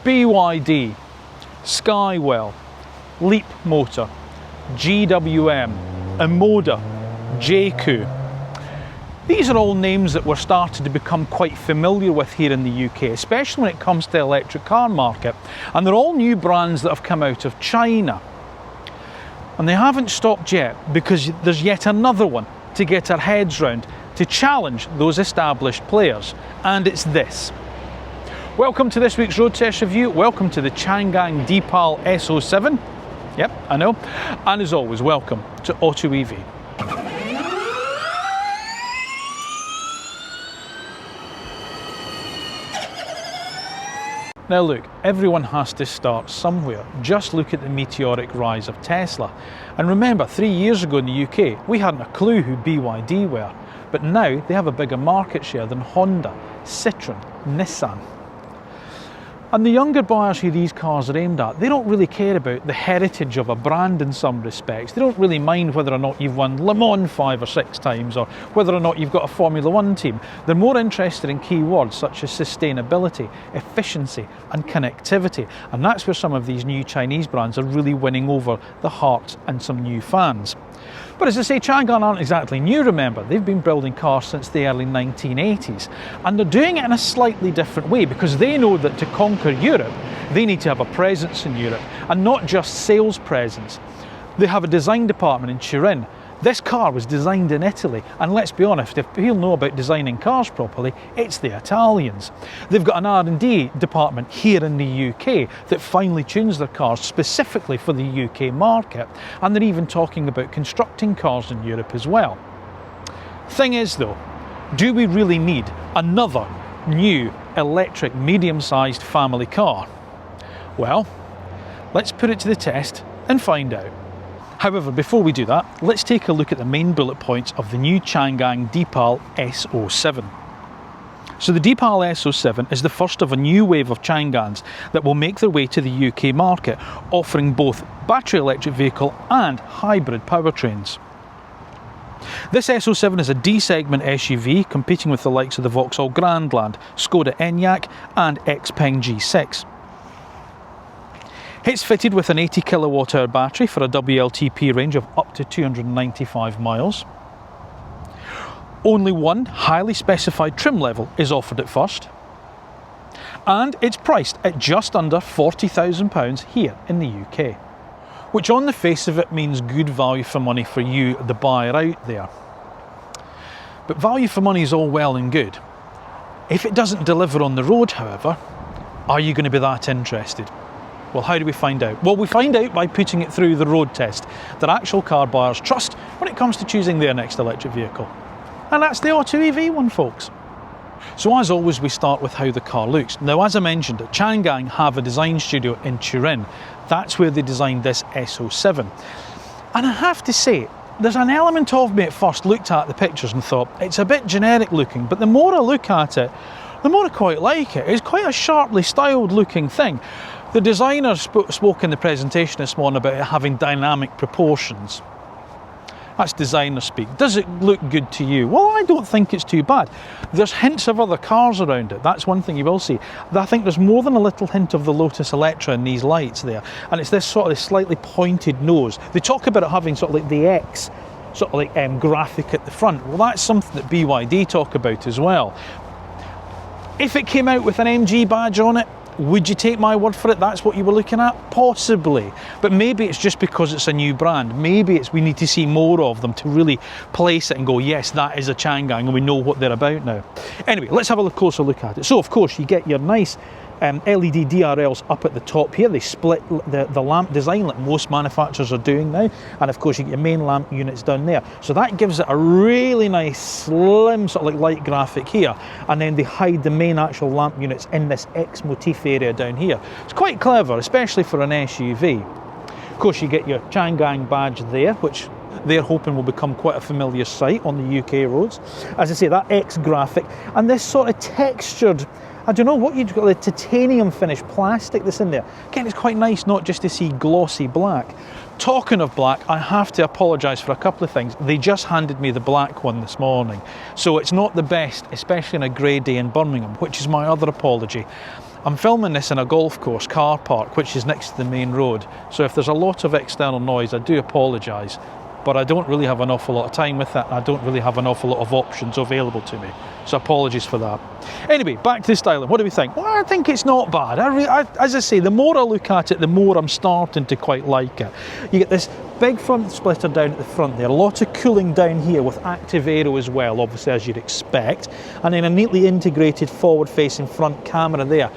BYD, Skywell, Leap Motor, GWM, Emoda, JQ. These are all names that we're starting to become quite familiar with here in the UK, especially when it comes to the electric car market. And they're all new brands that have come out of China. And they haven't stopped yet, because there's yet another one to get our heads round to challenge those established players. And it's this. Welcome to this week's road test review. Welcome to the Changan Deepal S07. Yep, I know. And as always, welcome to AutoEV. Now look, everyone has to start somewhere. Just look at the meteoric rise of Tesla. And remember, 3 years ago in the UK, we hadn't a clue who BYD were. But now they have a bigger market share than Honda, Citroën, Nissan. And the younger buyers who these cars are aimed at, they don't really care about the heritage of a brand in some respects. They don't really mind whether or not you've won Le Mans 5 or 6 times or whether or not you've got a Formula 1 team. They're more interested in keywords such as sustainability, efficiency and connectivity. And that's where some of these new Chinese brands are really winning over the hearts and some new fans. But as I say, Changan aren't exactly new, remember. They've been building cars since the early 1980s. And they're doing it in a slightly different way because they know that to conquer Europe, they need to have a presence in Europe. And not just sales presence. They have a design department in Turin. This car was designed in Italy. And let's be honest, if people know about designing cars properly, it's the Italians. They've got an R&D department here in the UK that finely tunes their cars specifically for the UK market. And they're even talking about constructing cars in Europe as well. Thing is though, do we really need another new electric medium-sized family car? Well, let's put it to the test and find out. However, before we do that, let's take a look at the main bullet points of the new Changan Deepal S07. So the Deepal S07 is the first of a new wave of Changans that will make their way to the UK market, offering both battery electric vehicle and hybrid powertrains. This S07 is a D-segment SUV competing with the likes of the Vauxhall Grandland, Skoda Enyaq and Xpeng G6. It's fitted with an 80 kWh battery for a WLTP range of up to 295 miles. Only one highly specified trim level is offered at first. And it's priced at just under £40,000 here in the UK. Which on the face of it means good value for money for you, the buyer out there. But value for money is all well and good. If it doesn't deliver on the road, however, are you going to be that interested? Well, how do we find out? Well, we find out by putting it through the road test that actual car buyers trust when it comes to choosing their next electric vehicle. And that's the AutoEV one, folks. So as always, we start with how the car looks. Now, as I mentioned, Changan have a design studio in Turin. That's where they designed this S07. And I have to say, there's an element of me at first looked at the pictures and thought, it's a bit generic looking, but the more I look at it, the more I quite like it. It's quite a sharply styled looking thing. The designer spoke in the presentation this morning about it having dynamic proportions. That's designer speak. Does it look good to you? Well, I don't think it's too bad. There's hints of other cars around it. That's one thing you will see. I think there's more than a little hint of the Lotus Electra in these lights there. And it's this sort of slightly pointed nose. They talk about it having sort of like the X sort of like graphic at the front. Well, that's something that BYD talk about as well. If it came out with an MG badge on it, would you take my word for it? That's what you were looking at? Possibly. But maybe it's just because it's a new brand. Maybe it's we need to see more of them to really place it and go, yes, that is a Changan and we know what they're about now. Anyway, let's have a closer look at it. So, of course, you get your nice LED DRLs up at the top here. They split the lamp design like most manufacturers are doing now. And, of course, you get your main lamp units down there. So that gives it a really nice, slim sort of like light graphic here. And then they hide the main actual lamp units in this X motif area down here. It's quite clever, especially for an SUV. Of course, you get your Changan badge there, which they're hoping will become quite a familiar sight on the UK roads. As I say, that X graphic and this sort of textured, I don't know what you'd got, the titanium finished plastic that's in there. Again, it's quite nice not just to see glossy black. Talking of black, I have to apologise for a couple of things. They just handed me the black one this morning. So it's not the best, especially on a grey day in Birmingham, which is my other apology. I'm filming this in a golf course car park, which is next to the main road. So if there's a lot of external noise, I do apologise, but I don't really have an awful lot of time with that, and I don't really have an awful lot of options available to me. So apologies for that. Anyway, back to the styling. What do we think? Well, I think it's not bad. As I say, the more I look at it, the more I'm starting to quite like it. You get this big front splitter down at the front there, a lot of cooling down here with active aero as well, obviously, as you'd expect, and then a neatly integrated forward-facing front camera there.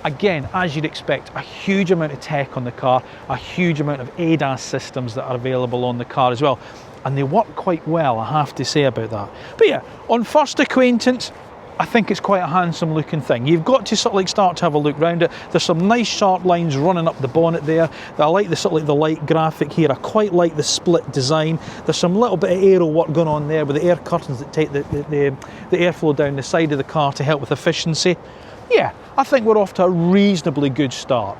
Again, as you'd expect, a huge amount of tech on the car, a huge amount of ADAS systems that are available on the car as well. And they work quite well, I have to say about that. But yeah, on first acquaintance, I think it's quite a handsome looking thing. You've got to sort of like start to have a look around it. There's some nice sharp lines running up the bonnet there. I like the sort of like the light graphic here. I quite like the split design. There's some little bit of aero work going on there with the air curtains that take the airflow down the side of the car to help with efficiency. Yeah, I think we're off to a reasonably good start.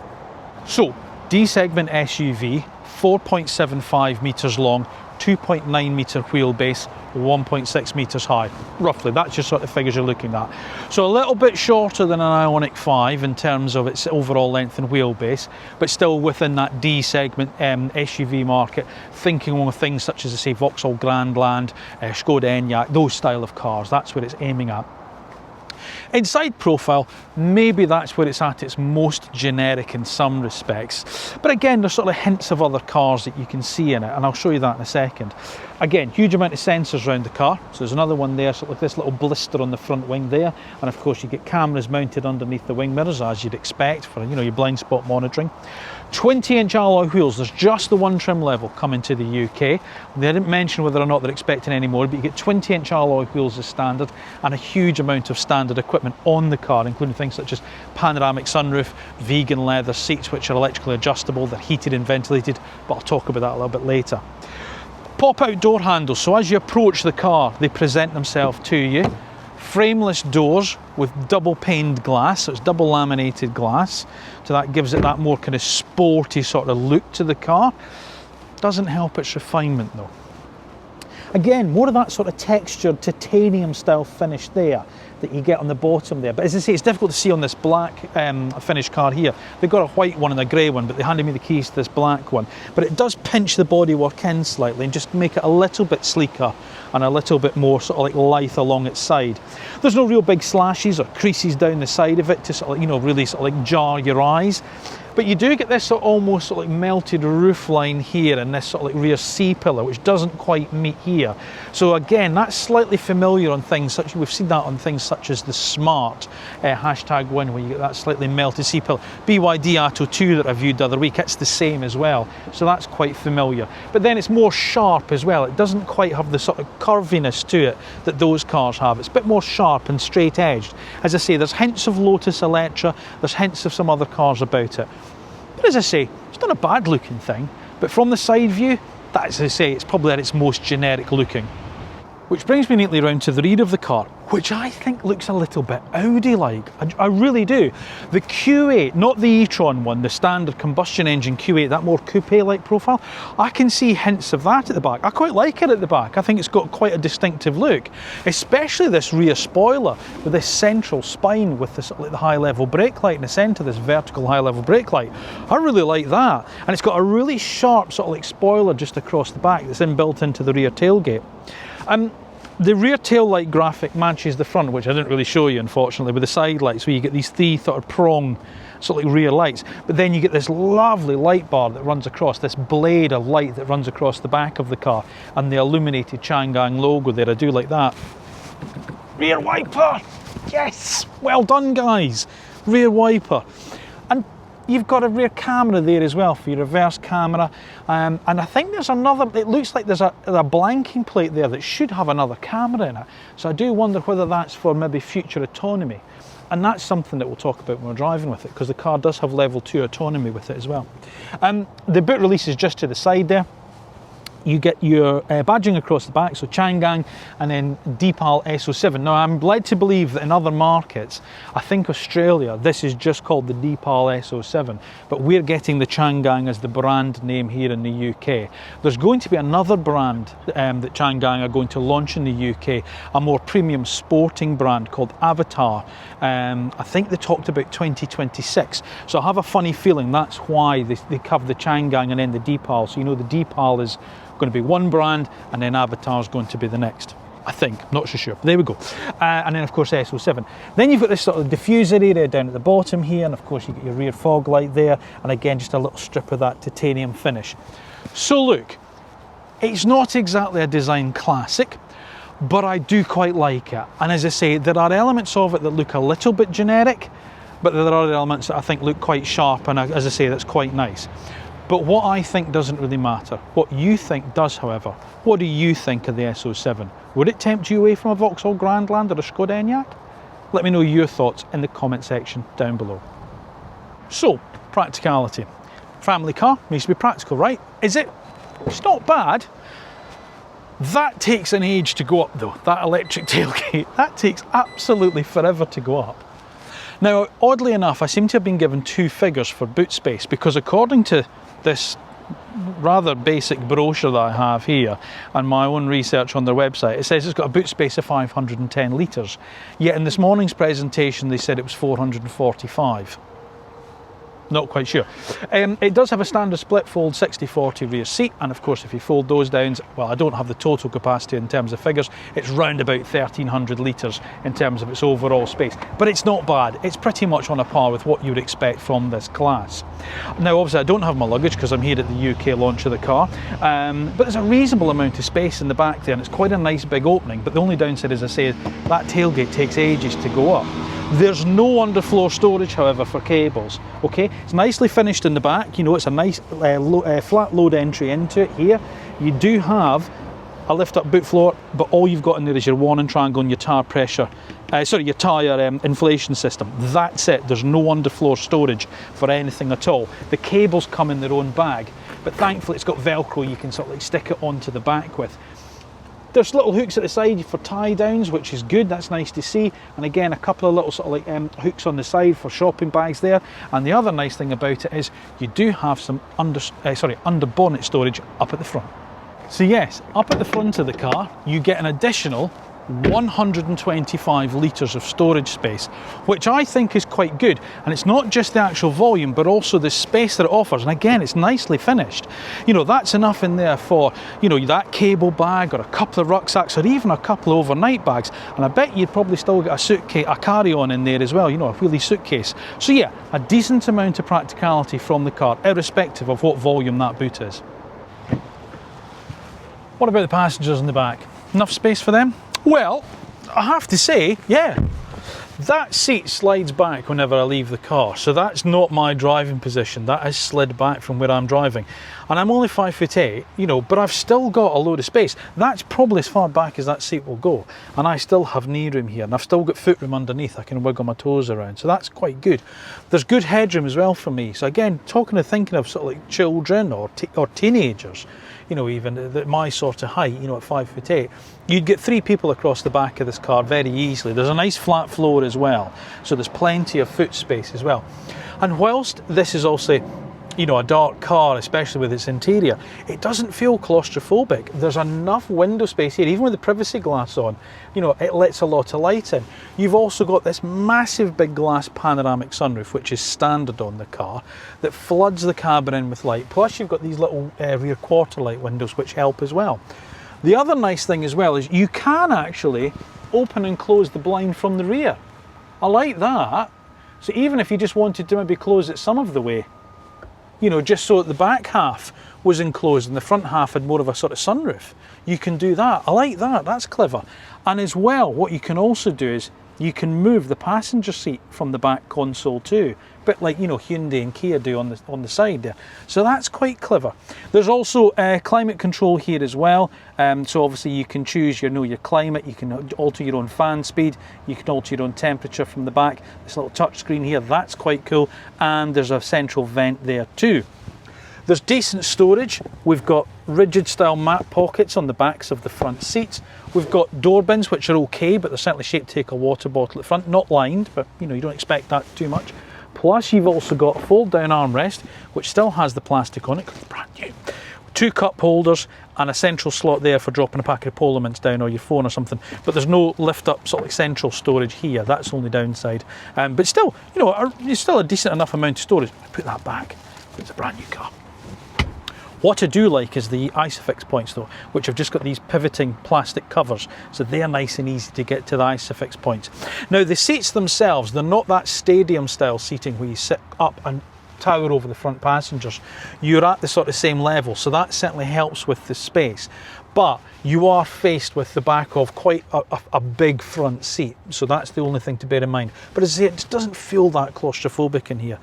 So, D-segment SUV, 4.75 metres long, 2.9 metre wheelbase, 1.6 metres high. Roughly, that's just sort of figures you're looking at. So a little bit shorter than an Ioniq 5 in terms of its overall length and wheelbase, but still within that D-segment SUV market, thinking of things such as, say, Vauxhall Grandland, Skoda Enyaq, those style of cars. That's what it's aiming at. Inside profile, maybe that's where it's at its most generic in some respects. But again, there's sort of hints of other cars that you can see in it, and I'll show you that in a second. Again, huge amount of sensors around the car. So there's another one there, sort of like this little blister on the front wing there. And of course, you get cameras mounted underneath the wing mirrors, as you'd expect for, you know, your blind spot monitoring. 20-inch alloy wheels. There's just the one trim level coming to the UK. They didn't mention whether or not they're expecting any more, but you get 20-inch alloy wheels as standard, and a huge amount of standard equipment on the car, including things such as panoramic sunroof, vegan leather seats which are electrically adjustable, they're heated and ventilated, but I'll talk about that a little bit later. Pop-out door handles, so as you approach the car, they present themselves to you. Frameless doors with double paned glass, so it's double laminated glass, so that gives it that more kind of sporty sort of look to the car. Doesn't help its refinement though. Again, more of that sort of textured titanium style finish there that you get on the bottom there. But as I say, it's difficult to see on this black finished car here. They've got a white one and a grey one, but they handed me the keys to this black one. But it does pinch the bodywork in slightly and just make it a little bit sleeker and a little bit more sort of like lithe along its side. There's no real big slashes or creases down the side of it to sort of like, you know, really sort of like jar your eyes. But you do get this sort of almost sort of like melted roof line here and this sort of like rear C-pillar, which doesn't quite meet here. So again, that's slightly familiar on things such, we've seen that on things such as the Smart #1, where you get that slightly melted C-pillar. BYD Atto 2 that I viewed the other week, it's the same as well. So that's quite familiar. But then it's more sharp as well. It doesn't quite have the sort of curviness to it that those cars have. It's a bit more sharp and straight edged. As I say, there's hints of Lotus Electra, there's hints of some other cars about it. But as I say, it's not a bad looking thing, but from the side view, that's, as I say, it's probably at its most generic looking. Which brings me neatly around to the rear of the car, which I think looks a little bit Audi-like. I really do. The Q8, not the e-tron one, the standard combustion engine Q8, that more coupe-like profile, I can see hints of that at the back. I quite like it at the back. I think it's got quite a distinctive look, especially this rear spoiler with this central spine with this, like the high-level brake light in the centre, this vertical high-level brake light. I really like that. And it's got a really sharp sort of like spoiler just across the back that's inbuilt into the rear tailgate. The rear tail light graphic matches the front, which I didn't really show you unfortunately, with the side lights where you get these three sort of prong sort of like rear lights, but then you get this lovely light bar that runs across, this blade of light that runs across the back of the car, and the illuminated Changan logo there. I do like that. Rear wiper, yes, well done guys, rear wiper. And you've got a rear camera there as well for your reverse camera, and I think there's another, it looks like there's a blanking plate there that should have another camera in it, so I do wonder whether that's for maybe future autonomy, and that's something that we'll talk about when we're driving with it, because the car does have level 2 autonomy with it as well. The boot release is just to the side there. you get your badging across the back, so Changan and then Deepal S07. Now I'm led to believe that in other markets, I think Australia, this is just called the Deepal S07, but we're getting the Changan as the brand name here in the UK. There's going to be another brand that Changan are going to launch in the UK, a more premium sporting brand called Avatar. I think they talked about 2026, so I have a funny feeling that's why they have the Changan and then the Deepal. So you know the Deepal is going to be one brand and then Avatar is going to be the next, I think, not so sure, but there we go. And then of course S07. Then you've got this sort of diffuser area down at the bottom here, and of course you get your rear fog light there, and again just a little strip of that titanium finish. So look, it's not exactly a design classic, but I do quite like it. And as I say, there are elements of it that look a little bit generic, but there are other elements that I think look quite sharp, and as I say, that's quite nice. But what I think doesn't really matter. What you think does, however. What do you think of the S07? Would it tempt you away from a Vauxhall Grandland or a Skoda Enyaq? Let me know your thoughts in the comment section down below. So, practicality. Family car needs to be practical, right? Is it? It's not bad. That takes an age to go up though, that electric tailgate. That takes absolutely forever to go up. Now, oddly enough, I seem to have been given two figures for boot space, because according to this rather basic brochure that I have here and my own research on their website, it says it's got a boot space of 510 litres. Yet in this morning's presentation they said it was 445. Not quite sure. It does have a standard split fold 60/40 rear seat, and of course if you fold those down, well, I don't have the total capacity in terms of figures, it's round about 1300 litres in terms of its overall space, but it's not bad. It's pretty much on a par with what you would expect from this class. Now obviously I don't have my luggage because I'm here at the UK launch of the car, but there's a reasonable amount of space in the back there, and it's quite a nice big opening, but the only downside, as I say, that tailgate takes ages to go up. There's no underfloor storage, however, for cables, okay? It's nicely finished in the back, you know, it's a nice flat load entry into it here. You do have a lift up boot floor, but all you've got in there is your warning triangle and your tire pressure, your tyre inflation system. That's it, there's no underfloor storage for anything at all. The cables come in their own bag, but thankfully it's got Velcro you can sort of like stick it onto the back with. There's little hooks at the side for tie downs, which is good, that's nice to see. And again, a couple of little sort of like hooks on the side for shopping bags there. And the other nice thing about it is you do have some under bonnet storage up at the front. So yes, up at the front of the car, you get an additional 125 litres of storage space, which I think is quite good. And it's not just the actual volume, but also the space that it offers. And again, it's nicely finished. You know, that's enough in there for, you know, that cable bag or a couple of rucksacks or even a couple of overnight bags. And I bet you'd probably still get a suitcase, a carry-on in there as well, you know, a wheelie suitcase. So yeah, a decent amount of practicality from the car, irrespective of what volume that boot is. What about the passengers in the back? Enough space for them? Well, I have to say, yeah, that seat slides back whenever I leave the car, so that's not my driving position. That is slid back from where I'm driving, and I'm only 5'8", you know, but I've still got a load of space. That's probably as far back as that seat will go, and I still have knee room here, and I've still got foot room underneath. I can wiggle my toes around, so that's quite good. There's good headroom as well for me. So again, thinking of sort of like children or teenagers, you know, even at my sort of height, you know, at 5'8", you'd get 3 people across the back of this car very easily. There's a nice flat floor as well, so there's plenty of foot space as well. And whilst this is also, you know, a dark car, especially with its interior, it doesn't feel claustrophobic. There's enough window space here, even with the privacy glass on, you know, it lets a lot of light in. You've also got this massive big glass panoramic sunroof, which is standard on the car, that floods the cabin in with light. Plus you've got these little rear quarter light windows, which help as well. The other nice thing as well is you can actually open and close the blind from the rear. I like that. So even if you just wanted to maybe close it some of the way, you know, just so that the back half was enclosed and the front half had more of a sort of sunroof, you can do that. I like that, that's clever. And as well, what you can also do is you can move the passenger seat from the back console too, a bit like, you know, Hyundai and Kia do on the side there. So that's quite clever. There's also climate control here as well. So obviously you can choose your climate, you can alter your own fan speed, you can alter your own temperature from the back. This little touch screen here, that's quite cool. And there's a central vent there too. There's decent storage. We've got rigid style mat pockets on the backs of the front seats. We've got door bins, which are okay, but they're certainly shaped to take a water bottle at the front, not lined, but you know, you don't expect that too much. Plus you've also got a fold down armrest, which still has the plastic on it, 'cause it's brand new. 2 cup holders and a central slot there for dropping a packet of Polar Mints down or your phone or something. But there's no lift up sort of like central storage here. That's the only downside. But still, you know, it's still a decent enough amount of storage. Put that back. It's a brand new car. What I do like is the ISOFIX points though, which have just got these pivoting plastic covers, so they're nice and easy to get to the ISOFIX points. Now the seats themselves, they're not that stadium style seating where you sit up and tower over the front passengers. You're at the sort of same level, so that certainly helps with the space. But you are faced with the back of quite a big front seat, so that's the only thing to bear in mind. But as I say, it doesn't feel that claustrophobic in here.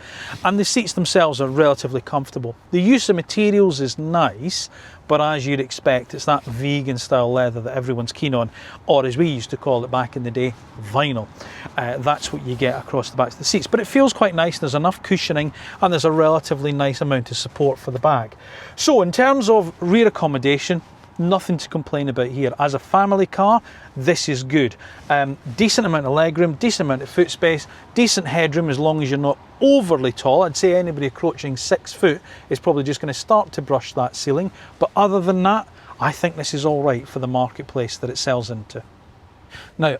And the seats themselves are relatively comfortable. The use of materials is nice, but as you'd expect, it's that vegan style leather that everyone's keen on, or as we used to call it back in the day, vinyl. That's what you get across the backs of the seats. But it feels quite nice, there's enough cushioning, and there's a relatively nice amount of support for the back. So in terms of rear accommodation, nothing to complain about here. As a family car, this is good. Decent amount of legroom, decent amount of foot space, decent headroom as long as you're not overly tall. I'd say anybody approaching 6 foot is probably just going to start to brush that ceiling. But other than that, I think this is all right for the marketplace that it sells into. Now,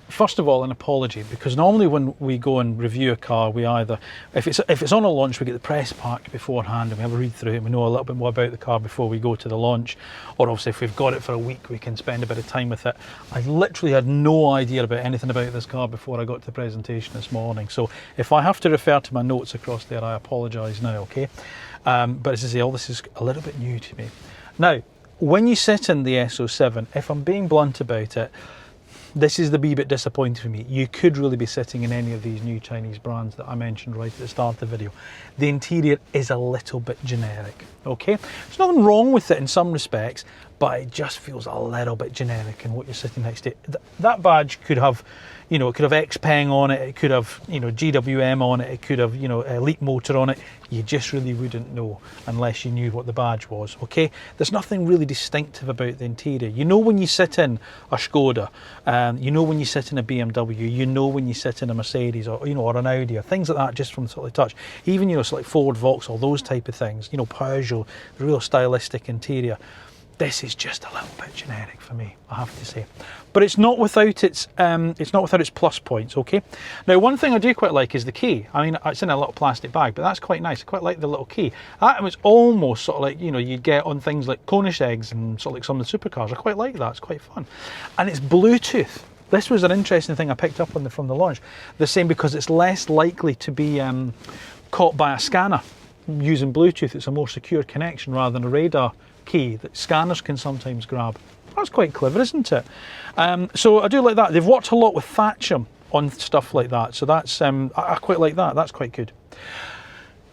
first of all, an apology, because normally when we go and review a car, we either, if it's on a launch, we get the press pack beforehand and we have a read through it and we know a little bit more about the car before we go to the launch, or obviously if we've got it for a week, we can spend a bit of time with it. I literally had no idea about anything about this car before I got to the presentation this morning, so if I have to refer to my notes across there, I apologise now, okay? But as I say, all this is a little bit new to me. Now, when you sit in the S07, if I'm being blunt about it, this is the wee bit disappointing for me. You could really be sitting in any of these new Chinese brands that I mentioned right at the start of the video. The interior is a little bit generic, okay? There's nothing wrong with it in some respects, but it just feels a little bit generic in what you're sitting next to. That badge could have, you know, it could have Xpeng on it, it could have, you know, GWM on it, it could have, you know, Elite Motor on it. You just really wouldn't know unless you knew what the badge was, okay? There's nothing really distinctive about the interior. You know when you sit in a Skoda, you know when you sit in a BMW, you know when you sit in a Mercedes or, you know, or an Audi or things like that just from sort of touch. Even, you know, so like Ford, Vauxhall, those type of things, you know, Peugeot, the real stylistic interior. This is just a little bit generic for me, I have to say. But it's not without its plus points, okay? Now, one thing I do quite like is the key. I mean, it's in a little plastic bag, but that's quite nice. I quite like the little key. That was almost sort of like, you know, you'd get on things like Koenigsegg's and sort of like some of the supercars. I quite like that, it's quite fun. And it's Bluetooth. This was an interesting thing I picked up on from the launch. The same because it's less likely to be caught by a scanner using Bluetooth. It's a more secure connection rather than a radar key that scanners can sometimes grab. That's quite clever, isn't it? So I do like that. They've worked a lot with Thatcham on stuff like that, so that's I quite like that. That's quite good.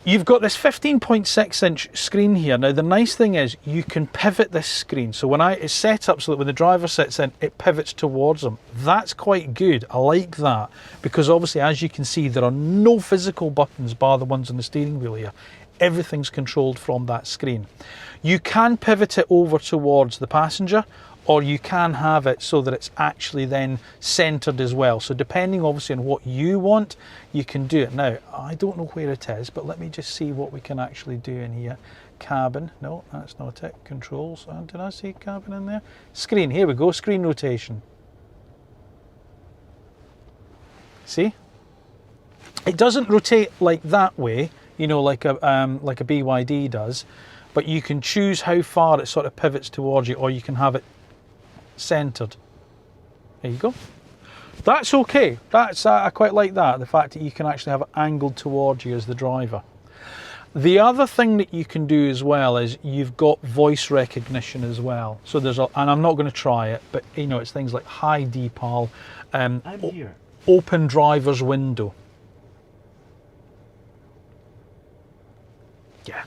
You've got this 15.6-inch screen here. Now the nice thing is you can pivot this screen. So when it's set up so that when the driver sits in, it pivots towards them. That's quite good. I like that because obviously, as you can see, there are no physical buttons bar the ones on the steering wheel here. Everything's controlled from that screen. You can pivot it over towards the passenger, or you can have it so that it's actually then centered as well. So depending obviously on what you want, you can do it. Now, I don't know where it is, but let me just see what we can actually do in here. Cabin, no, that's not it. Controls, did I see cabin in there? Screen, here we go, screen rotation. See? It doesn't rotate like that way, you know, like a BYD does, but you can choose how far it sort of pivots towards you, or you can have it centered. There you go. That's okay. That's I quite like that, the fact that you can actually have it angled towards you as the driver. The other thing that you can do as well is you've got voice recognition as well. So there's and I'm not going to try it, but you know, it's things like hi Deepal, I'm here. Open driver's window. Yeah,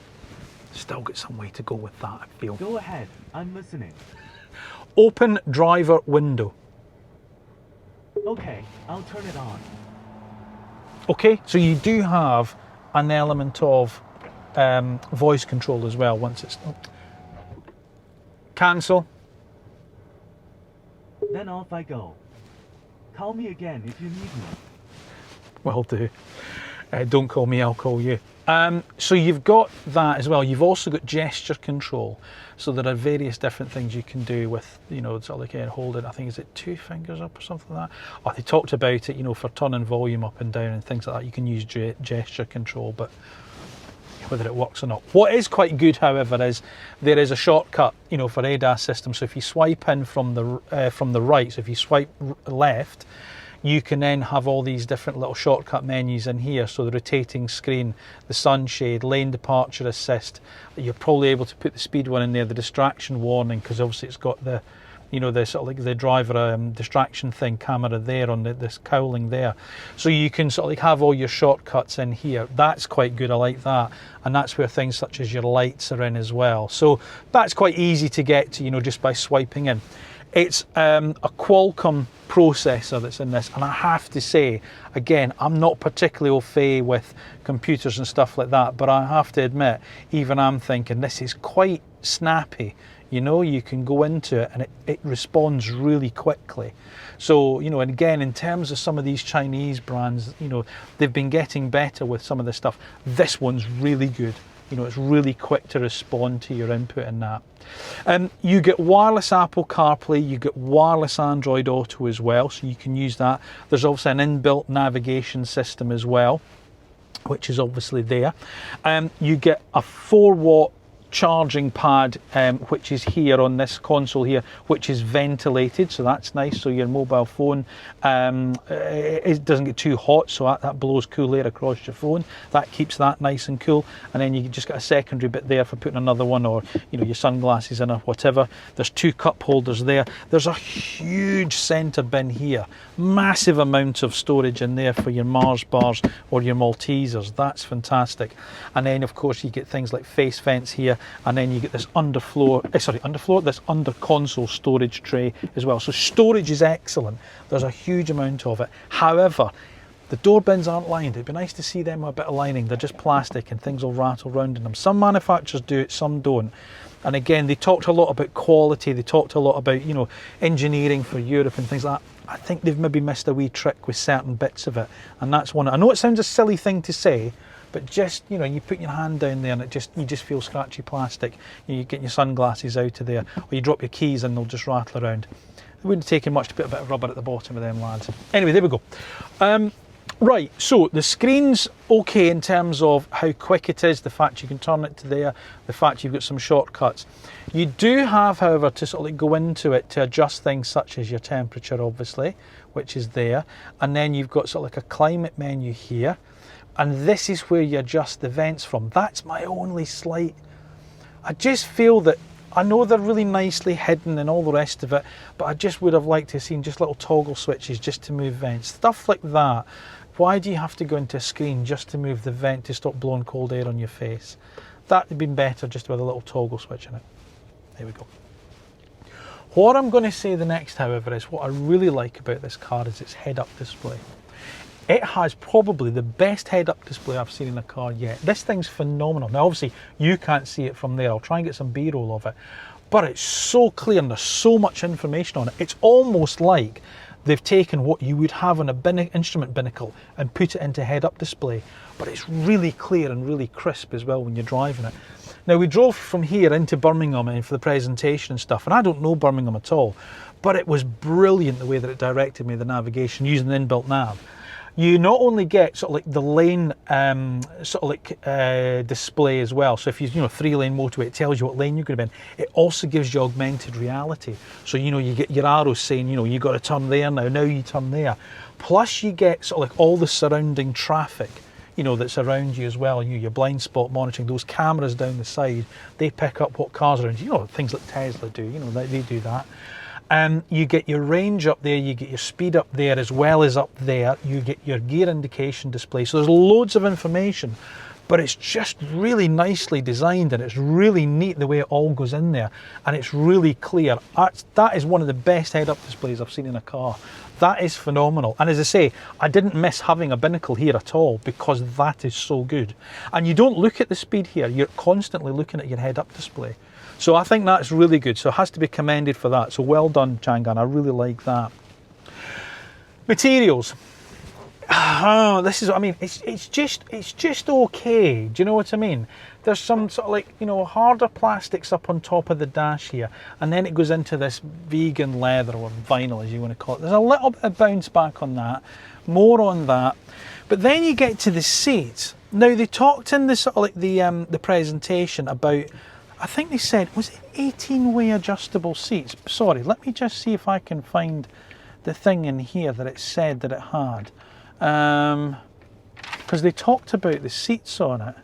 still got some way to go with that, I feel. Go ahead, I'm listening. Open driver window. Okay, I'll turn it on. Okay, so you do have an element of voice control as well once it's... Cancel. Then off I go. Call me again if you need me. Will do. Don't call me, I'll call you. So you've got that as well. You've also got gesture control. So there are various different things you can do with, you know, sort of like holding, I think, is it 2 fingers up or something like that? Oh, they talked about it, you know, for turning volume up and down and things like that. You can use gesture control, but whether it works or not. What is quite good, however, is there is a shortcut, you know, for ADAS system. So if you swipe in from the right, so if you swipe left, you can then have all these different little shortcut menus in here. So the rotating screen, the sunshade, lane departure assist. You're probably able to put the speed one in there, the distraction warning, because obviously it's got the, you know, the sort of like the driver distraction thing camera there on this cowling there. So you can sort of like have all your shortcuts in here. That's quite good, I like that. And that's where things such as your lights are in as well. So that's quite easy to get to, you know, just by swiping in. It's a Qualcomm processor that's in this, and I have to say, again, I'm not particularly au fait with computers and stuff like that, but I have to admit, even I'm thinking this is quite snappy. You know, you can go into it and it responds really quickly. So, you know, and again, in terms of some of these Chinese brands, you know, they've been getting better with some of this stuff. This one's really good. You know, it's really quick to respond to your input in that. You get wireless Apple CarPlay, you get wireless Android Auto as well, so you can use that. There's also an inbuilt navigation system as well, which is obviously there. You get a 4-watt charging pad, which is here on this console here, which is ventilated, so that's nice. So your mobile phone, it doesn't get too hot, so that blows cool air across your phone. That keeps that nice and cool. And then you just got a secondary bit there for putting another one, or you know, your sunglasses in or whatever. There's 2 cup holders there. There's a huge center bin here, massive amount of storage in there for your Mars bars or your Maltesers. That's fantastic. And then of course you get things like face vents here. And then you get this under console storage tray as well. So storage is excellent. There's a huge amount of it. However, the door bins aren't lined. It'd be nice to see them with a bit of lining. They're just plastic and things will rattle around in them. Some manufacturers do it, some don't. And again, they talked a lot about quality. They talked a lot about, you know, engineering for Europe and things like that. I think they've maybe missed a wee trick with certain bits of it. And that's one. I know it sounds a silly thing to say, but just, you know, you put your hand down there and you just feel scratchy plastic. You get your sunglasses out of there, or you drop your keys and they'll just rattle around. It wouldn't take much to put a bit of rubber at the bottom of them, lads. Anyway, there we go. Right, so the screen's okay in terms of how quick it is, the fact you can turn it to there, the fact you've got some shortcuts. You do have, however, to sort of like go into it to adjust things such as your temperature, obviously, which is there. And then you've got sort of like a climate menu here. And this is where you adjust the vents from. That's my only slight... I just feel that, I know they're really nicely hidden and all the rest of it, but I just would have liked to have seen just little toggle switches just to move vents. Stuff like that. Why do you have to go into a screen just to move the vent to stop blowing cold air on your face? That would have been better just with a little toggle switch in it. There we go. What I'm going to say the next, however, is what I really like about this car is its head-up display. It has probably the best head-up display I've seen in a car yet. This thing's phenomenal. Now, obviously, you can't see it from there. I'll try and get some B-roll of it. But it's so clear and there's so much information on it. It's almost like they've taken what you would have on a instrument binnacle and put it into head-up display. But it's really clear and really crisp as well when you're driving it. Now, we drove from here into Birmingham and for the presentation and stuff, and I don't know Birmingham at all, but it was brilliant the way that it directed me, the navigation, using the inbuilt nav. You not only get sort of like the lane display as well. So if you 3-lane motorway, it tells you what lane you're going to be in. It also gives you augmented reality. So you get your arrows saying you got to turn there now. Now you turn there. Plus you get sort of like all the surrounding traffic, that's around you as well. Your blind spot monitoring, those cameras down the side, they pick up what cars are around you. Things like Tesla do. They do that. You get your range up there, you get your speed up there, as well as up there you get your gear indication display. So there's loads of information. but it's just really nicely designed, and it's really neat the way it all goes in there, and it's really clear. That is one of the best head-up displays I've seen in a car. That is phenomenal. And as I say, I didn't miss having a binnacle here at all, because that is so good. And you don't look at the speed here, you're constantly looking at your head-up display. So I think that's really good. So it has to be commended for that. So well done, Changan. I really like that. Materials. Oh, this is, I mean, it's just okay. Do you know what I mean? There's some sort of like, you know, harder plastics up on top of the dash here, and then it goes into this vegan leather or vinyl, as you want to call it. There's a little bit of bounce back on that, more on that. But then you get to the seats. Now, they talked in the sort of like the presentation about, I think they said, was it 18-way adjustable seats? Sorry, let me just see if I can find the thing in here that it said that it had. Because they talked about the seats on it.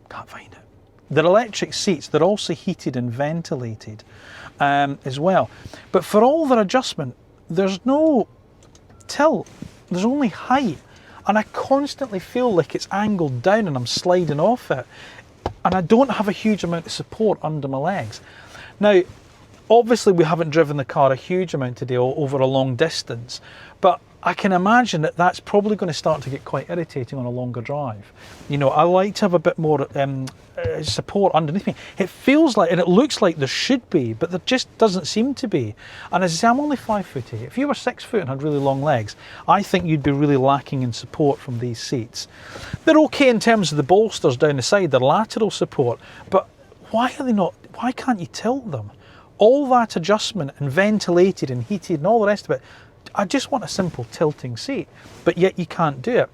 Can't find it. They're electric seats. They're also heated and ventilated as well. But for all their adjustment, there's no tilt. There's only height. And I constantly feel like it's angled down and I'm sliding off it. And I don't have a huge amount of support under my legs. Now, obviously we haven't driven the car a huge amount today over a long distance, but I can imagine that that's probably going to start to get quite irritating on a longer drive. You know, I like to have a bit more support underneath me. It feels like, and it looks like there should be, but there just doesn't seem to be. And as I say, I'm only 5'8". If you were 6 foot and had really long legs, I think you'd be really lacking in support from these seats. They're okay in terms of the bolsters down the side, their lateral support, but why are they not, why can't you tilt them? All that adjustment and ventilated and heated and all the rest of it, I just want a simple tilting seat, but yet you can't do it.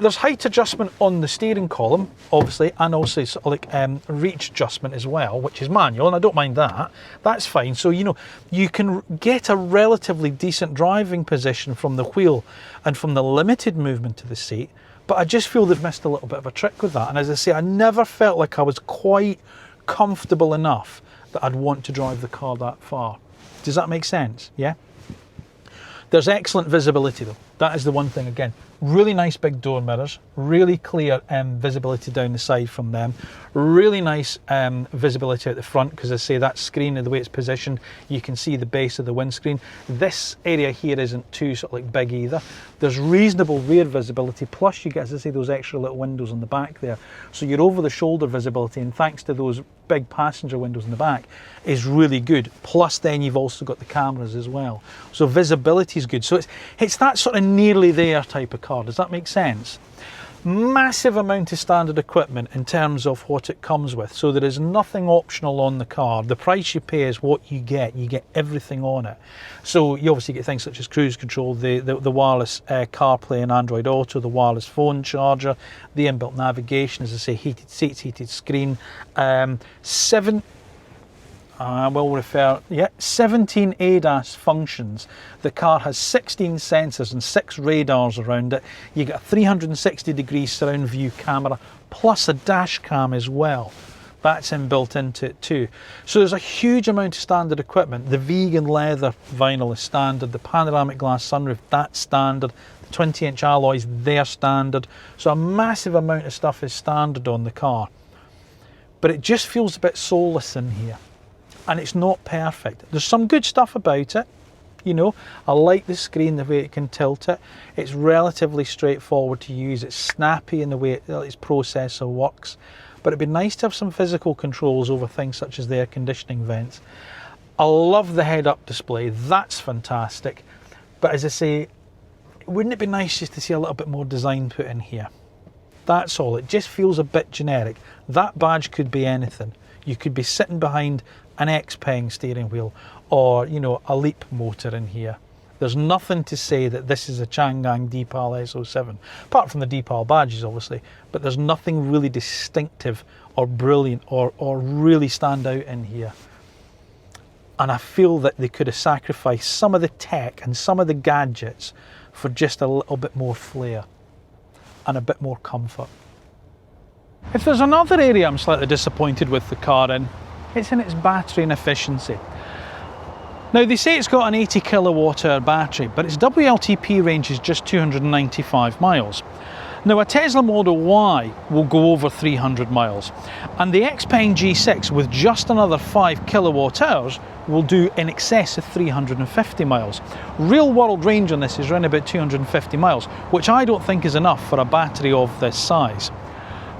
There's height adjustment on the steering column, obviously, and also sort of like reach adjustment as well, which is manual, and I don't mind that. That's fine. So, you know, you can get a relatively decent driving position from the wheel and from the limited movement of the seat, but I just feel they've missed a little bit of a trick with that. And as I say, I never felt like I was quite comfortable enough that I'd want to drive the car that far. Does that make sense? Yeah? There's excellent visibility though. That is the one thing. Again, really nice big door mirrors, really clear visibility down the side from them, really nice visibility out the front, because I say that screen and the way it's positioned, you can see the base of the windscreen. This area here isn't too sort of like big either. There's reasonable rear visibility, plus you get, as I say, those extra little windows on the back there. So your over the shoulder visibility, and thanks to those big passenger windows in the back, is really good. Plus then you've also got the cameras as well. So visibility is good. So it's that sort of nearly there type of car. Does that make sense? Massive amount of standard equipment in terms of what it comes with. So there is nothing optional on the car. The price you pay is what you get. You get everything on it. So you obviously get things such as cruise control, the wireless CarPlay and Android Auto, the wireless phone charger, the inbuilt navigation, as I say, heated seats, heated screen, 17 ADAS functions. The car has 16 sensors and 6 radars around it. You get a 360-degree surround view camera, plus a dash cam as well. That's inbuilt into it too. So there's a huge amount of standard equipment. The vegan leather vinyl is standard. The panoramic glass sunroof, that's standard. The 20-inch alloys, they're standard. So a massive amount of stuff is standard on the car. But it just feels a bit soulless in here. And it's not perfect. There's some good stuff about it, you know. I like the screen, the way it can tilt it. It's relatively straightforward to use. It's snappy in the way its processor works. But it'd be nice to have some physical controls over things such as the air conditioning vents. I love the head-up display. That's fantastic. But as I say, wouldn't it be nice just to see a little bit more design put in here? That's all. It just feels a bit generic. That badge could be anything. You could be sitting behind an Xpeng steering wheel, or, you know, a Leap motor in here. There's nothing to say that this is a Changan Deepal S07, apart from the Deepal badges obviously, but there's nothing really distinctive or brilliant or really stand out in here. And I feel that they could have sacrificed some of the tech and some of the gadgets for just a little bit more flair and a bit more comfort. If there's another area I'm slightly disappointed with the car in, it's in its battery and efficiency. Now they say it's got an 80 kilowatt hour battery, but its WLTP range is just 295 miles. Now, a Tesla Model Y will go over 300 miles, and the Xpeng G6 with just another 5 kilowatt hours will do in excess of 350 miles. Real world range on this is around about 250 miles, which I don't think is enough for a battery of this size.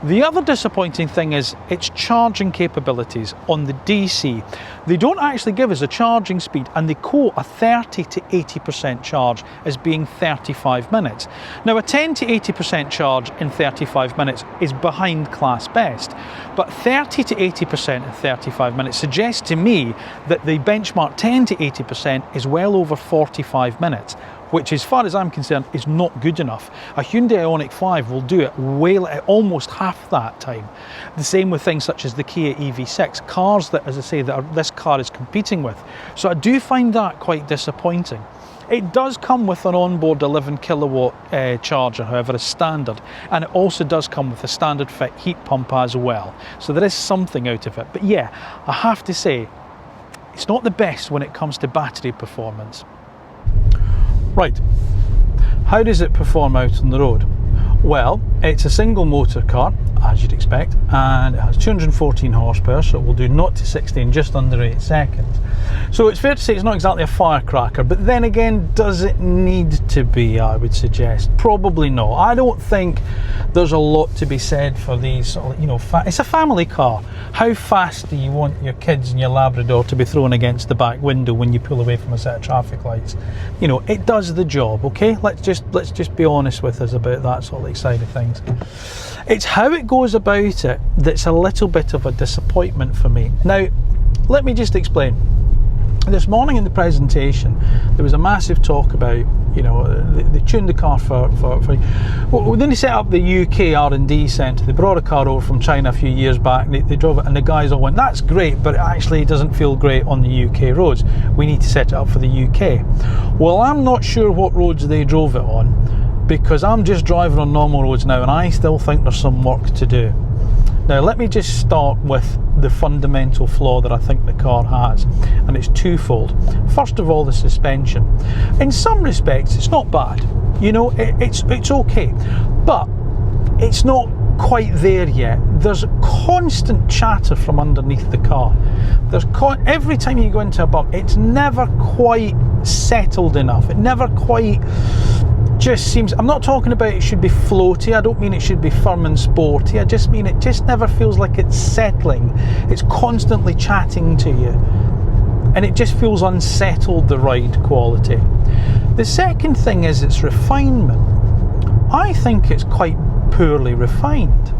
The other disappointing thing is its charging capabilities on the DC. They don't actually give us a charging speed, and they quote a 30 to 80% charge as being 35 minutes. Now, a 10 to 80% charge in 35 minutes is behind class best, but 30 to 80% in 35 minutes suggests to me that the benchmark 10 to 80% is well over 45 minutes. Which, as far as I'm concerned, is not good enough. A Hyundai Ioniq 5 will do it well at almost half that time. The same with things such as the Kia EV6, cars that, as I say, this car is competing with. So I do find that quite disappointing. It does come with an onboard 11 kilowatt charger, however, as standard, and it also does come with a standard fit heat pump as well. So there is something out of it. But yeah, I have to say, it's not the best when it comes to battery performance. Right, how does it perform out on the road? Well, it's a single motor car, as you'd expect, and it has 214 horsepower, so it will do 0 to 60 in just under 8 seconds. So it's fair to say it's not exactly a firecracker, but then again, does it need to be, I would suggest? Probably not. I don't think there's a lot to be said for these, you know, it's a family car. How fast do you want your kids and your Labrador to be thrown against the back window when you pull away from a set of traffic lights? You know, it does the job, okay? Let's just be honest with us about that sort of side of things. It's how it goes about it that's a little bit of a disappointment for me. Now, let me just explain. This morning in the presentation, there was a massive talk about, you know, they tuned the car for well, then they set up the UK R&D centre. They brought a car over from China a few years back, and they drove it, and the guys all went, that's great, but actually it doesn't feel great on the UK roads. We need to set it up for the UK. Well, I'm not sure what roads they drove it on, because I'm just driving on normal roads now, and I still think there's some work to do. Now, let me just start with the fundamental flaw that I think the car has, and it's twofold. First of all, the suspension. In some respects, it's not bad. You know, it's okay, but it's not quite there yet. There's constant chatter from underneath the car. Every time you go into a bump, it's never quite settled enough. It never quite just seems, I'm not talking about it should be floaty, I don't mean it should be firm and sporty, I just mean it just never feels like it's settling. It's constantly chatting to you, and it just feels unsettled, the ride quality. The second thing is its refinement. I think it's quite poorly refined.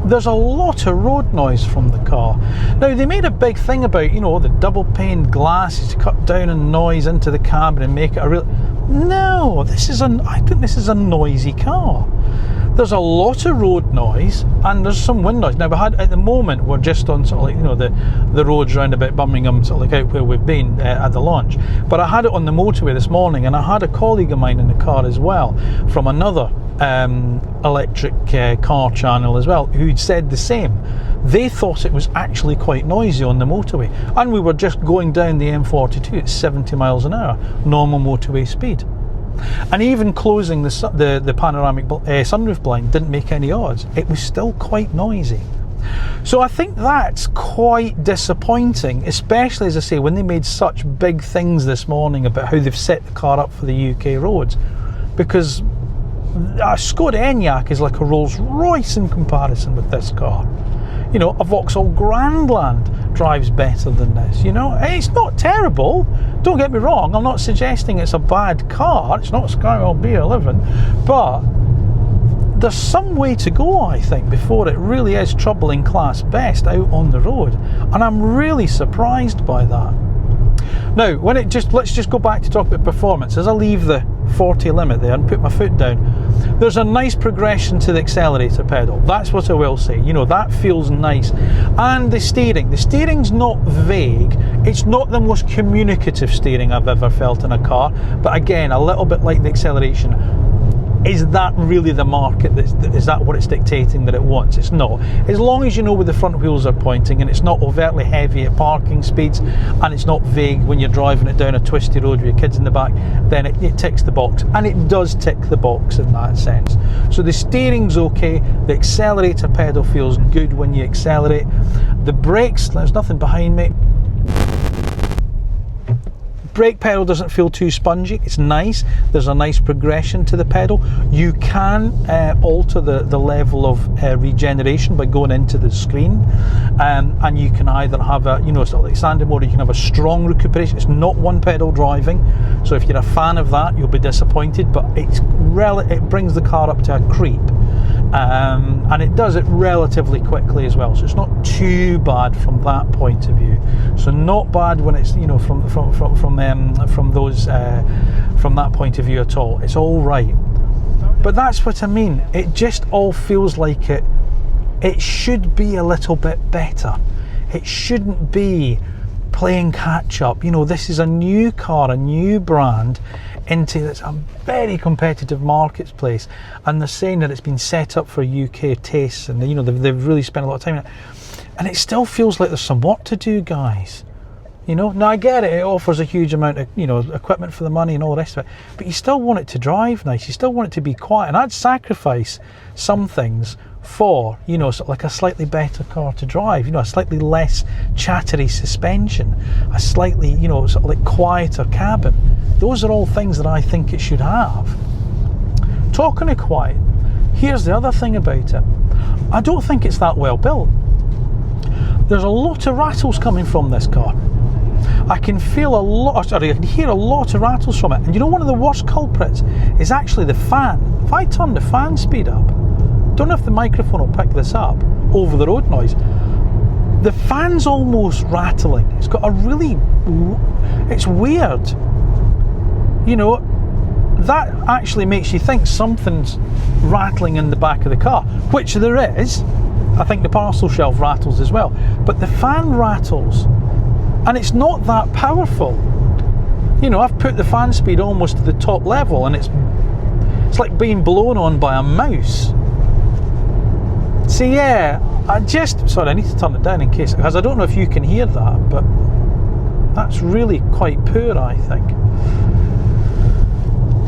There's a lot of road noise from the car. Now, they made a big thing about, you know, the double paned glasses to cut down on noise into the cabin and make it a real... No, I think this is a noisy car. There's a lot of road noise, and there's some wind noise. Now, at the moment, we're just on sort of like, you know, the roads round about Birmingham, sort of like out where we've been at the launch. But I had it on the motorway this morning, and I had a colleague of mine in the car as well, from another electric car channel as well, who'd said the same. They thought it was actually quite noisy on the motorway, and we were just going down the M42 at 70 miles an hour, normal motorway speed. And even closing the panoramic sunroof blind didn't make any odds. It was still quite noisy. So I think that's quite disappointing, especially, as I say, when they made such big things this morning about how they've set the car up for the UK roads, because a Skoda Enyaq is like a Rolls Royce in comparison with this car. You know, a Vauxhall Grandland drives better than this. You know, it's not terrible, don't get me wrong, I'm not suggesting it's a bad car, it's not a Skywell B11, but there's some way to go, I think, before it really is troubling class best out on the road, and I'm really surprised by that. Now, let's just go back to talk about performance. As I leave the 40 limit there and put my foot down, there's a nice progression to the accelerator pedal. That's what I will say. You know, that feels nice. And the steering's not vague. It's not the most communicative steering I've ever felt in a car, but again, a little bit like the acceleration. is that really the market? Is that what it's dictating that it wants? It's not. As long as you know where the front wheels are pointing, and it's not overtly heavy at parking speeds, and it's not vague when you're driving it down a twisty road with your kids in the back, then it ticks the box. And it does tick the box in that sense. So the steering's okay, the accelerator pedal feels good when you accelerate. The brakes, there's nothing behind me. Brake pedal doesn't feel too spongy. It's nice. There's a nice progression to the pedal. You can alter the level of regeneration by going into the screen, and you can either have a, sort of like standard mode, you can have a strong recuperation. It's not one pedal driving, so if you're a fan of that, you'll be disappointed, but it brings the car up to a creep. And it does it relatively quickly as well, so it's not too bad from that point of view. So not bad when it's from that point of view at all. It's all right. But that's what I mean. It just all feels like it should be a little bit better. It shouldn't be playing catch up. This is a new car, a new brand into this a very competitive marketplace, and they're saying that it's been set up for UK tastes, and they've really spent a lot of time in it, and it still feels like there's some work to do, guys. Now I get it, it offers a huge amount of equipment for the money and all the rest of it, but you still want it to drive nice, you still want it to be quiet, and I'd sacrifice some things for sort of like a slightly better car to drive, a slightly less chattery suspension, a slightly sort of like quieter cabin. Those are all things that I think it should have. Talking of quiet, here's the other thing about it. I don't think it's that well built. There's a lot of rattles coming from this car. I can hear a lot of rattles from it. And one of the worst culprits is actually the fan. If I turn the fan speed up, don't know if the microphone will pick this up, over the road noise, the fan's almost rattling. It's got it's weird. That actually makes you think something's rattling in the back of the car, which there is. I think the parcel shelf rattles as well, but the fan rattles, and it's not that powerful. I've put the fan speed almost to the top level, and it's like being blown on by a mouse. So yeah, I need to turn it down in case, because I don't know if you can hear that, but that's really quite poor, I think.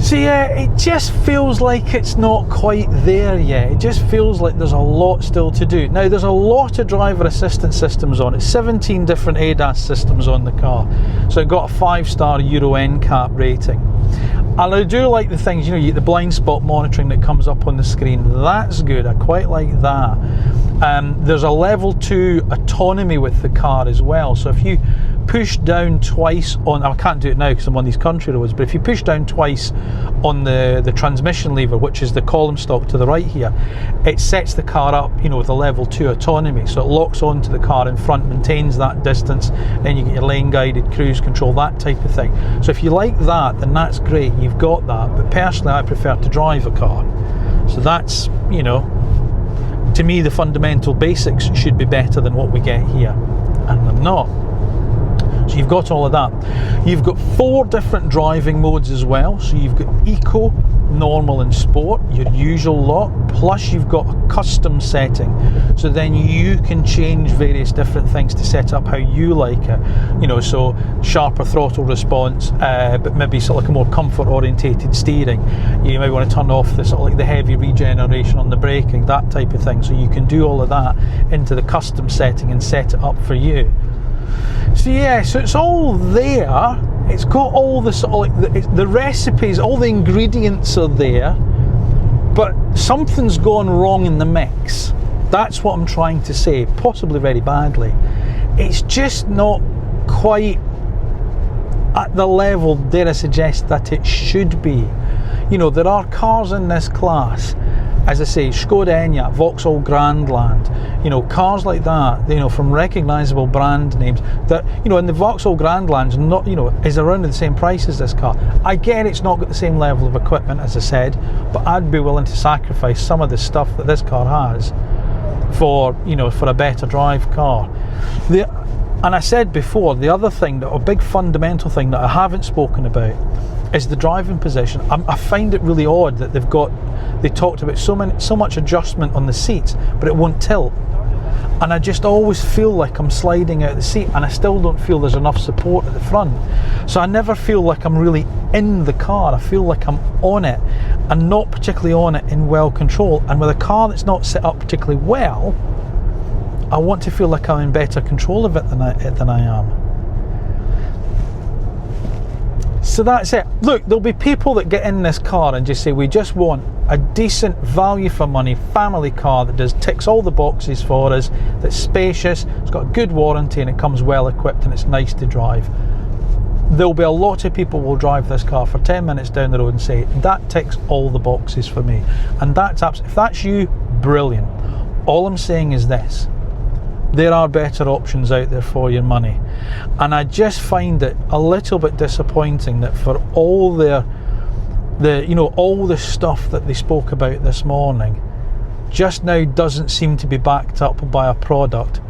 So yeah, it just feels like it's not quite there yet. It just feels like there's a lot still to do. Now, there's a lot of driver assistance systems on it. 17 different ADAS systems on the car. So it got a 5-star Euro NCAP rating. And I do like the things, you get the blind spot monitoring that comes up on the screen. That's good, I quite like that. There's a level 2 autonomy with the car as well. So if you push down twice I can't do it now because I'm on these country roads, but if you push down twice on the transmission lever, which is the column stalk to the right here, it sets the car up, with a level 2 autonomy. So it locks onto the car in front, maintains that distance, then you get your lane guided cruise control, that type of thing. So if you like that, then that's great, you've got that. But personally, I prefer to drive a car. So that's, to me, the fundamental basics should be better than what we get here, and they're not. So you've got all of that. You've got 4 different driving modes as well. So you've got Eco, Normal and Sport, your usual lot, plus you've got a custom setting. So then you can change various different things to set up how you like it. So sharper throttle response, but maybe sort of like a more comfort orientated steering. You might want to turn off the sort of like the heavy regeneration on the braking, that type of thing. So you can do all of that into the custom setting and set it up for you. So yeah, so it's all there. It's got all the sort of like the recipes, all the ingredients are there, but something's gone wrong in the mix. That's what I'm trying to say, possibly very badly. It's just not quite at the level, dare I suggest, that it should be. There are cars in this class, as I say, Skoda Enyaq, Vauxhall Grandland, cars like that, from recognisable brand names that, and the Vauxhall Grandland's not, is around the same price as this car. I get it's not got the same level of equipment, as I said, but I'd be willing to sacrifice some of the stuff that this car has for, for a better drive car. And I said before, the other thing, a big fundamental thing that I haven't spoken about is the driving position. I find it really odd that they talked about so much adjustment on the seats, but it won't tilt. And I just always feel like I'm sliding out of the seat, and I still don't feel there's enough support at the front. So I never feel like I'm really in the car. I feel like I'm on it, and not particularly on it in well control. And with a car that's not set up particularly well, I want to feel like I'm in better control of it than I am. So that's it. Look, there'll be people that get in this car and just say, we just want a decent value for money family car that ticks all the boxes for us, that's spacious, it's got a good warranty, and it comes well equipped, and it's nice to drive. There'll be a lot of people will drive this car for 10 minutes down the road and say, that ticks all the boxes for me. And if that's you, brilliant. All I'm saying is this: there are better options out there for your money. And I just find it a little bit disappointing that for all all the stuff that they spoke about this morning, just now doesn't seem to be backed up by a product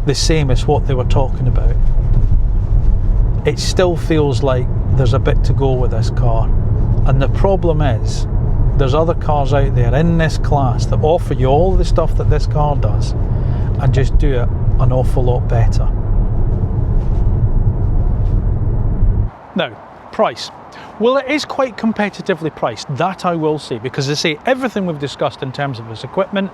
the same as what they were talking about. It still feels like there's a bit to go with this car. And the problem is, there's other cars out there in this class that offer you all the stuff that this car does, and just do it an awful lot better. Now, price. Well, it is quite competitively priced, that I will say, because I say everything we've discussed in terms of its equipment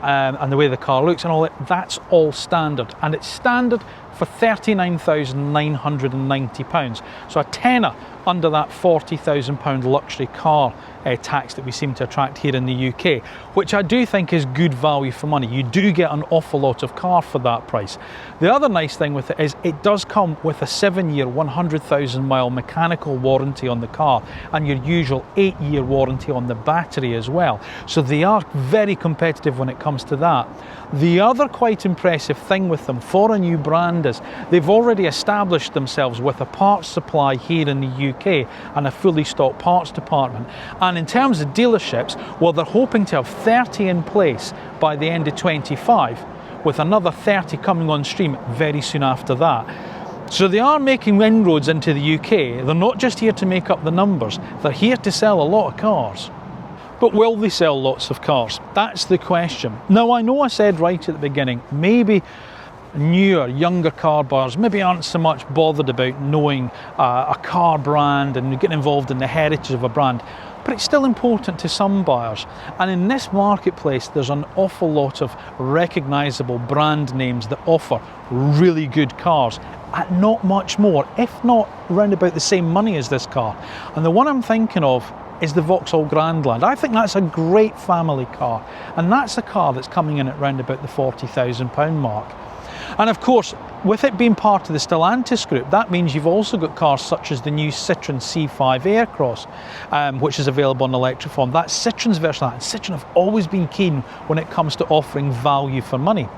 and the way the car looks and all that, that's all standard. And it's standard for £39,990. So a tenner under that £40,000 luxury car tax that we seem to attract here in the UK, which I do think is good value for money. You do get an awful lot of car for that price. The other nice thing with it is it does come with a 7-year, 100,000 mile mechanical warranty on the car, and your usual 8-year warranty on the battery as well. So they are very competitive when it comes to that. The other quite impressive thing with them for a new brand is they've already established themselves with a parts supply here in the UK and a fully stocked parts department. And in terms of dealerships, well, they're hoping to have 30 in place by the end of 25, with another 30 coming on stream very soon after that. So they are making inroads into the UK. They're not just here to make up the numbers, they're here to sell a lot of cars. But will they sell lots of cars? That's the question. Now, I know I said right at the beginning, maybe newer, younger car buyers maybe aren't so much bothered about knowing a car brand and getting involved in the heritage of a brand, but it's still important to some buyers. And in this marketplace, there's an awful lot of recognisable brand names that offer really good cars at not much more, if not around about the same money as this car. And the one I'm thinking of is the Vauxhall Grandland. I think that's a great family car, and that's a car that's coming in at around about the £40,000 mark. And of course, with it being part of the Stellantis group, that means you've also got cars such as the new Citroën C5 Aircross, which is available in electric form. That's Citroën's version of that, and Citroën have always been keen when it comes to offering value for money.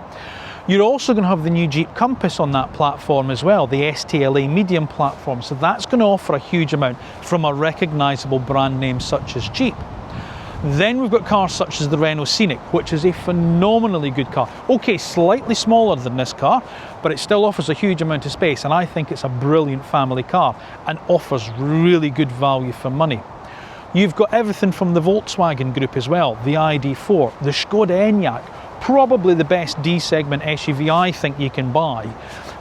You're also going to have the new Jeep Compass on that platform as well, the STLA medium platform, so that's going to offer a huge amount from a recognisable brand name such as Jeep. Then we've got cars such as the Renault Scenic, which is a phenomenally good car. Okay, slightly smaller than this car, but it still offers a huge amount of space, and I think it's a brilliant family car and offers really good value for money. You've got everything from the Volkswagen group as well, the ID4, the Skoda Enyaq, probably the best D-segment SUV I think you can buy.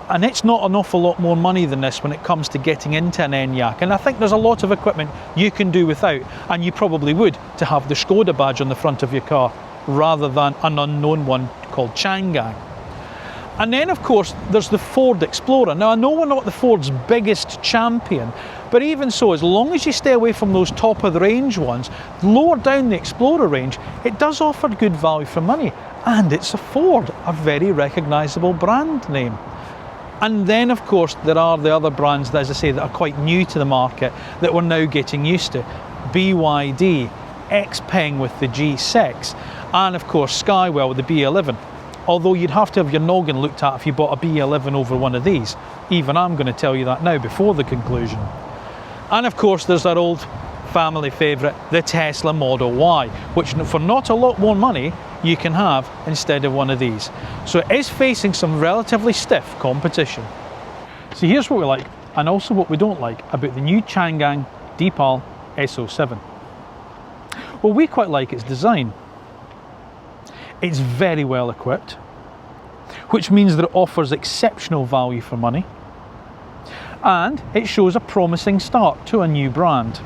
And it's not an awful lot more money than this when it comes to getting into an Enyaq. And I think there's a lot of equipment you can do without, and you probably would, to have the Skoda badge on the front of your car rather than an unknown one called Changan. And then of course there's the Ford Explorer. Now I know we're not the Ford's biggest champion, but even so, as long as you stay away from those top of the range ones, lower down the Explorer range, it does offer good value for money. And it's a Ford, a very recognisable brand name. And then of course there are the other brands, as I say, that are quite new to the market that we're now getting used to. BYD, Xpeng with the G6, and of course Skywell with the B11. Although you'd have to have your noggin looked at if you bought a B11 over one of these. Even I'm going to tell you that now before the conclusion. And of course there's that old family favourite, the Tesla Model Y, which for not a lot more money you can have instead of one of these. So it is facing some relatively stiff competition. So here's what we like, and also what we don't like about the new Changan Deepal S07. Well, we quite like its design. It's very well equipped, which means that it offers exceptional value for money, and it shows a promising start to a new brand.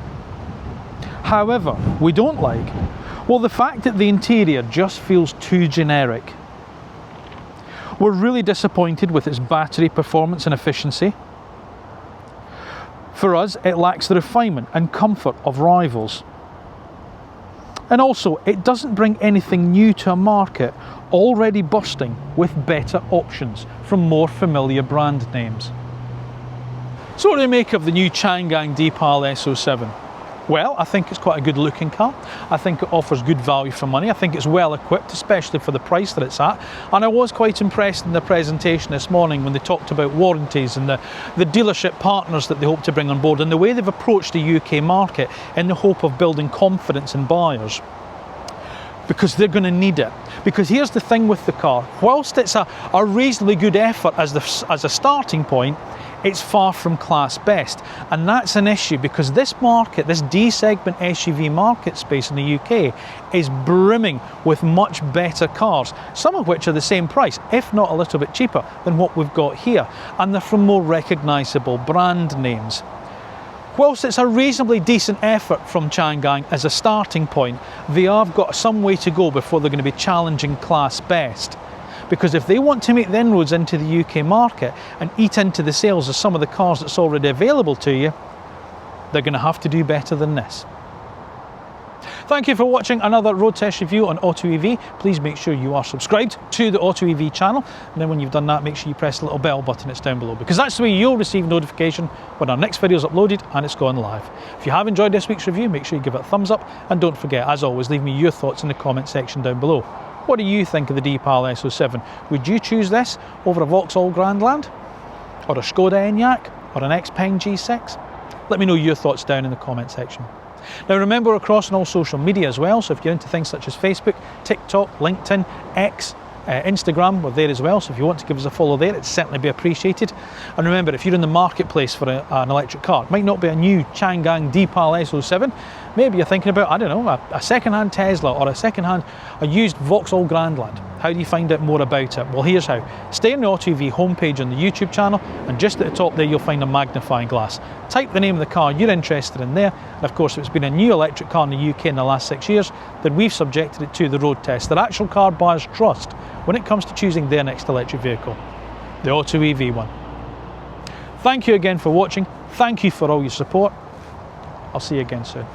However, we don't like, well, the fact that the interior just feels too generic. We're really disappointed with its battery performance and efficiency. For us, it lacks the refinement and comfort of rivals. And also, it doesn't bring anything new to a market already bursting with better options from more familiar brand names. So what do we make of the new Changan Deepal S07? Well, I think it's quite a good looking car. I think it offers good value for money. I think it's well equipped, especially for the price that it's at. And I was quite impressed in the presentation this morning when they talked about warranties and the dealership partners that they hope to bring on board and the way they've approached the UK market in the hope of building confidence in buyers. Because they're going to need it. Because here's the thing with the car, whilst it's a reasonably good effort as a starting point, it's far from class best, and that's an issue because this market, this D-segment SUV market space in the UK is brimming with much better cars, some of which are the same price, if not a little bit cheaper than what we've got here, and they're from more recognisable brand names. Whilst it's a reasonably decent effort from Changan as a starting point, they have got some way to go before they're going to be challenging class best. Because if they want to make the inroads into the UK market and eat into the sales of some of the cars that's already available to you, they're going to have to do better than this. Thank you for watching another road test review on AutoEV. Please make sure you are subscribed to the AutoEV channel, and then when you've done that, make sure you press the little bell button that's down below, because that's the way you'll receive notification when our next video is uploaded and it's gone live. If you have enjoyed this week's review, make sure you give it a thumbs up, and don't forget, as always, leave me your thoughts in the comment section down below. What do you think of the Deepal S07? Would you choose this over a Vauxhall Grandland? Or a Skoda Enyaq? Or an Xpeng G6? Let me know your thoughts down in the comment section. Now remember, we're across on all social media as well, so if you're into things such as Facebook, TikTok, LinkedIn, X, Instagram, we're there as well, so if you want to give us a follow there, it'd certainly be appreciated. And remember, if you're in the marketplace for an electric car, it might not be a new Changan Deepal S07, maybe you're thinking about, I don't know, a second-hand Tesla or a used Vauxhall Grandland. How do you find out more about it? Well, here's how. Stay on the AutoEV homepage on the YouTube channel, and just at the top there you'll find a magnifying glass. Type the name of the car you're interested in there, and of course if it's been a new electric car in the UK in the last 6 years, then we've subjected it to the road test that actual car buyers trust when it comes to choosing their next electric vehicle, the AutoEV one. Thank you again for watching. Thank you for all your support. I'll see you again soon.